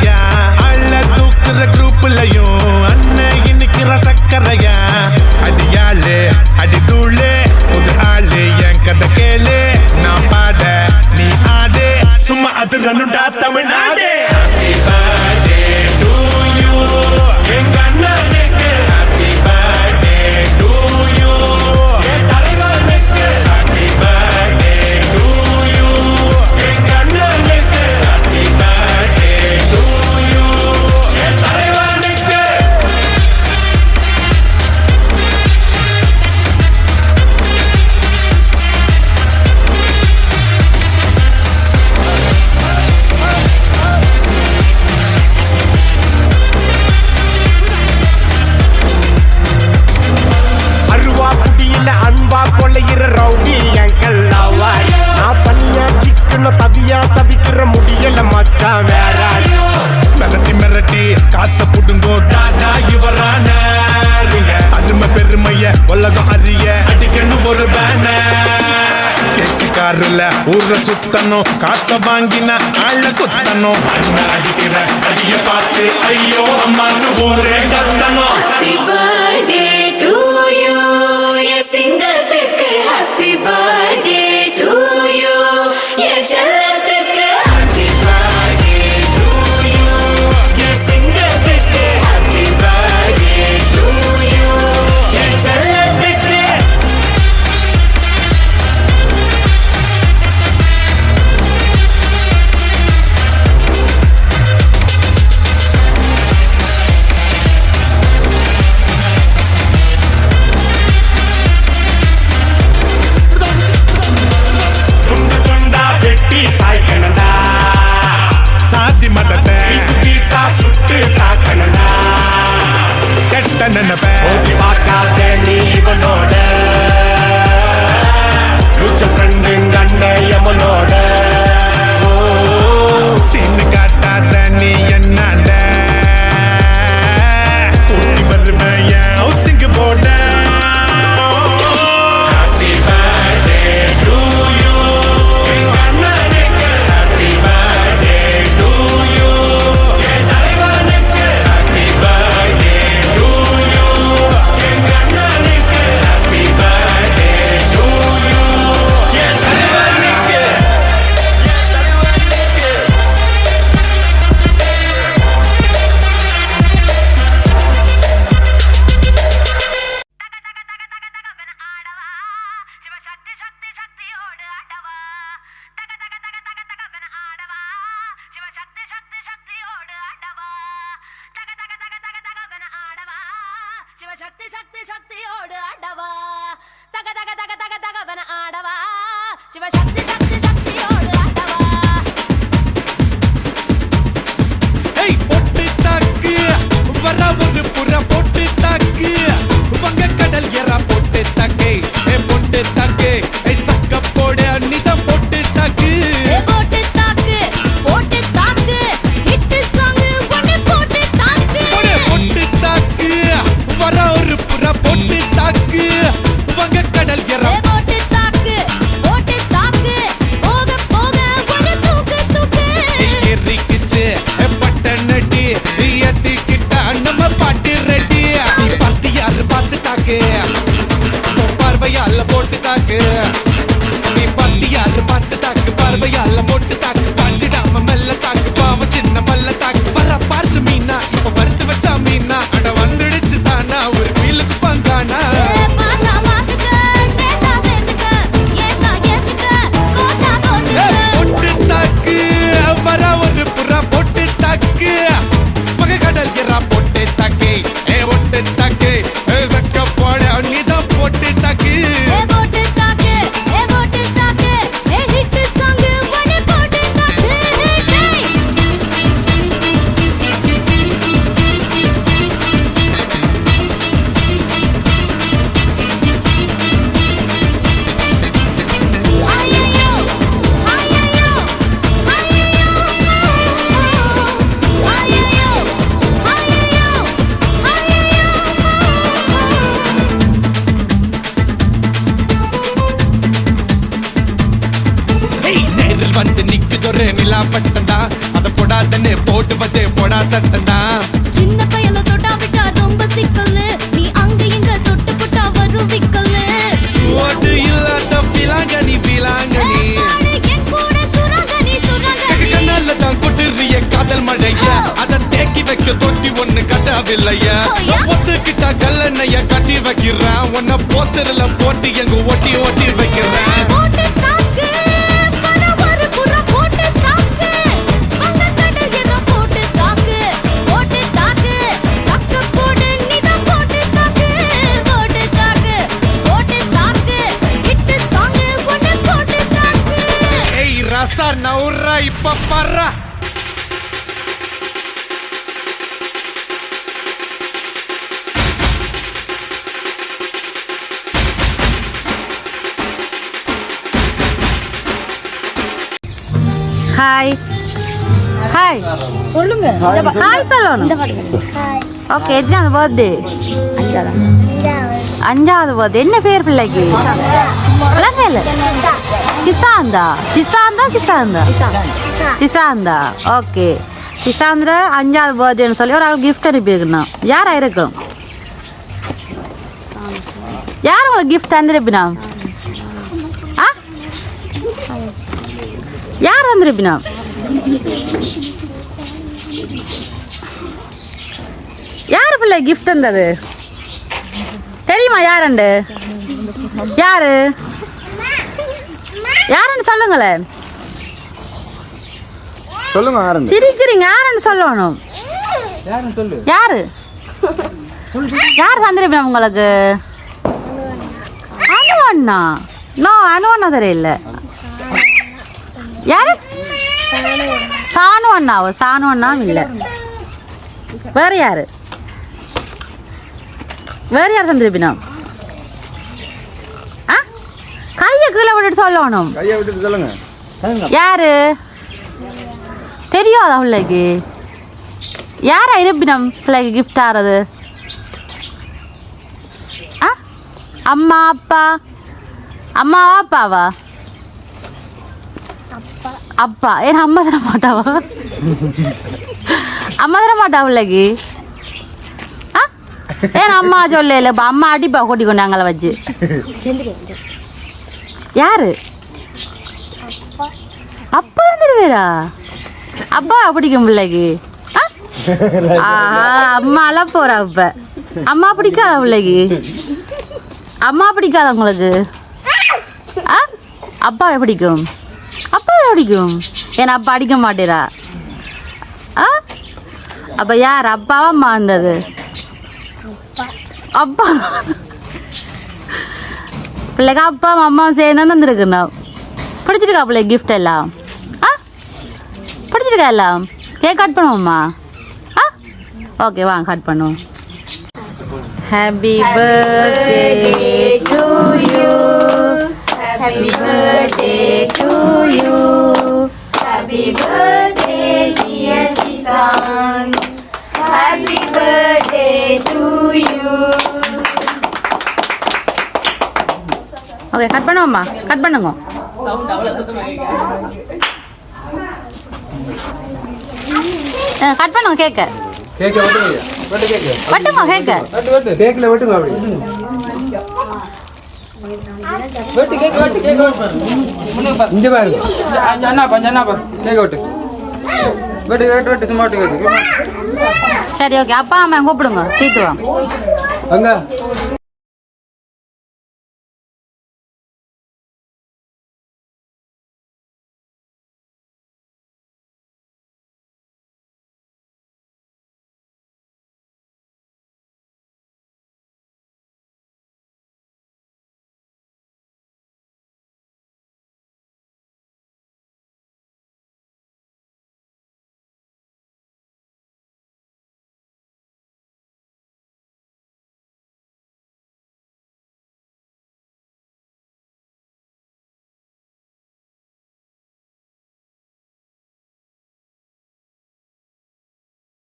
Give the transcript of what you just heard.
சக்கரையா அள்ள தூக்குற குரூப்லயும் அண்ணன் இன்னைக்கிற சக்கரையா அடியாளு அடி தூளு புது ஆளு என் கதை கேளு நான் பாட நீ ஆடு சும்மா அது ரன்னுடா Tamil Nadu Happy birthday to you எங்க அண்ணனுக்கு Happy birthday to you என் தலைவனுக்கு Happy birthday to you எங்க அண்ணனுக்கு Happy birthday to you என் தலைவனுக்கு அருவா குடியில அன்பா கொள்ளையிற ரவுடி எங்கள் லவ்வர் நான் தனியா சிக்கன தவியா தவிக்கிற முடியல மச்சான் வேற மிரட்டி மிரட்டி காசை புடுங்கோ தாதா இவரான அருமை பெருமைய உலகம் அறிய அடிக்கணும் ஒரு பேனர்ல ஊர சுத்தணும் காசை வாங்கின ஆள குத்தணும் அண்ணன் அடிக்கிற அடிய பார்த்து ஐயோ அம்மான்னு ஊரே கத்தணும் Happy birthday to you என் சிங்கத்துக்கு Happy birthday to you என் செல்லத்துக்கு Happy birthday to you என் சிங்கத்துக்கு Happy birthday to you என் செல்லத்துக்கு துண்டு துண்டா வெட்டி சாய்க்கணுண்டா சாதி மதத்தை பீசா சுட்டு தாக்கணுண்டா கெட்ட நினைப்ப ஓடி பார்க்காத நீ இவனோட லூச்ச ஃப்ரெண்டுங்க அண்ணன் எமனோட சீனு காட்டாத நீ என்னாண்ட கூட்டி வருவேன் என் ஹவுசிங் போட Happy birthday to you எங்க அண்ணனுக்கு Happy birthday to you என் தலைவனுக்கு Happy birthday to you எங்க அண்ணனுக்கு Happy birthday to you என் தலைவனுக்கு சக்தி சக்தி சக்தியோடு ஆடவா தக தக தக தக தகவன ஆடவா சிவ சக்தி சக்தி சக்தியோடு ஆடவா ஏய் பொட்டு தாக்கு வர ஒரு புற பொட்டு தாக்கு வங்க கடல் எறா பொட்டு தாக்கு ஏ பொட்டு தாக்கு ஏய் சக்க போட நிதம் பொட்டு தாக்கு ஏ போட்டு தாக்கு ஹிட் சாங் ஒன்னு போட்டு தாக்கு பொட்டு தாக்கு வர ஒரு புற பொட்டு தாக்கு வங்க கடல் எறா ஏ போட்டு தாக்கு போக போக ஒரு தூக்கு தூக்கு ஏறிக்கிச்சு பட்டனடி ஏத்திக்கிட்டா நம்ம பாட்டு ரெடி நீ பார்த்து யாரு பார்த்து தாக்கு பார்வையால போட்டு தாக்கு நீ பார்த்து யாரு பார்த்து தாக்கு பார்வையால போட்டு தாக்கு பாஞ்சிடாம மெல்ல தாக்கு பாவம் சின்ன மல்ல தாக்கு வர பாரு மீனா இப்ப வறுத்து வச்சா மீனா அட வந்துடுச்சு தானா ஒரு வீலுக்கு பந்தானா ஏ பாத்தா பாத்துக்க சேத்தா சேத்துக்க ஏத்தா ஏத்துக்க கோட்டா கோட்டுக்க பொட்டு தாக்கு வர ஒரு புறா பொட்டு தாக்கு பக கடல் எறா பொட்டு தாக்கு ஏ ஒட்டு தாக்கு ஏ சக்க போட நீதான் பொட்டு தாக்கு ஏ போட்டு தாக்கு ஏ ஹிட் சாங் ஒன்னு போட்டு தாக்கு டேய் ஐயோ ஐயோ ஐயோ ஐயோ ஏய் நேரில் வந்து நிக்குதொரு நிலா பட்டந்தா அத போடாதன்னு போட்டு வந்து சட்டனா சின்ன பையல தொட்டா விட்டா ரொம்ப சிக்கல்லு நீ அங்க இங்க தொட்டு புட்டா வரும் விக்கல்லு ஓட்டு இல்லாத பிலாங்கனி பிலாங்கனி என் கூட சுரங்கனி சுரங்கனி கண்ணால தான் கொட்டுறிய காதல் மழைய அத தேக்கி வைக்க தொட்டி ஒண்ணு கட்டவில்லையா ஒத்துக்கிட்டா கல்லணைய கட்டி வைக்கிறேன் உன்ன போஸ்டர்ல போட்டு எங்க ஒட்டி ஒட்டி வைக்கிறேன் போட்டு தாக்கு பரவரு புற போட்டு தாக்கு வந்த கடல் என போட்டு தாக்கு சக்க போடு நீதான் போட்டு தாக்கு ஹிட் சாங் ஒன்னு போட்டு தாக்கு ஏய் ரசா நவுரா இப்ப பர்றா ஹாய் ஹாய் சொல்லுங்க ஹாய் சொல்லணும் ஓகே எத்தனாவது பர்த்டே அஞ்சாவது பர்த்டே என்ன பேர் பிள்ளைக்கு விளங்கல சிசாந்தா ஓகே சிசாந்திர அஞ்சாவது பர்த்டேன்னு சொல்லி ஒரு ஆள் கிஃப்ட் அனுப்பியிருக்கணும் யாரா இருக்கும் யார் உங்களுக்கு கிஃப்ட் தந்துருப்பினா ஆ யார் வந்திருப்பினா யார் பிள்ளை கிஃப்ட் தந்தது தெரியுமா யாருண்டு யாரு யாருன்னு சொல்லுங்களேன் சொல்லுங்க யாருன்னு சிரிக்கிறீங்க யாருன்னு சொல்லணும் யாரு யார் தந்திருப்பினா உங்களுக்கு அனுவண்ணா நோ அனுவண்ணா தெரியல யாரு சானு அண்ணாவும் இல்லை வேற யாரு தந்திருப்பினா ஆ கையை கீழே விட்டுட்டு சொல்லணும் கையை விட்டுட்டு சொல்லுங்க யாரு தெரியாதா பிள்ளைக்கு யாரா இருப்பினம் பிள்ளைக்கு கிஃப்ட் ஆறது ஆ அம்மா அம்மாவா அப்பாவா அப்பா ஏன்னா அம்மா தர மாட்டாவா பிள்ளைக்கு ஆ ஏன்னா அம்மா சொல்லல இப்போ அம்மா அடிப்பா கூட்டி கொண்டாங்கள வச்சு யாரு அப்பா வந்துருவேரா அப்பா பிடிக்கும் பிள்ளைக்கு அம்மா எல்லாம் போறா இப்ப அம்மா பிடிக்காதா பிள்ளைக்கு அம்மா பிடிக்காதா உங்களுக்கு ஆ அப்பாவை பிடிக்கும் ஏன்னா அப்பா அடிக்க மாட்டேரா ஆ அப்ப யார் அப்பாவா அம்மா வந்தது அப்பா பிள்ளைக்கு அப்பா அம்மாவும் சேர்ந்து வந்துருக்குண்ணா பிடிச்சிருக்கா பிள்ளை கிஃப்ட் எல்லாம் ஆ பிடிச்சிருக்கா எல்லாம் கேக் கட் பண்ணுவோம்மா ஆ ஓகே வாங்க கட் பண்ணுவோம் happy birthday to you Happy birthday to you. Happy birthday dear Kisan. Happy birthday to you. Okay, cut பண்ணுவோம்மா கட் பண்ணுங்க கட் பண்ணுங்க கேக்க கேக்க வெட்டுங்க வெட்டுங்க கேக்க வெட்டு கேக்ல வெட்டுங்க அப்படி வெட்டு கேக் இங்க பாருங்க அண்ணா கேக் வெட்டு சும்மா வெட்டு கேக் சரி ஓகே அப்பா அம்மா கூப்பிடுங்க தீத்துவா அங்க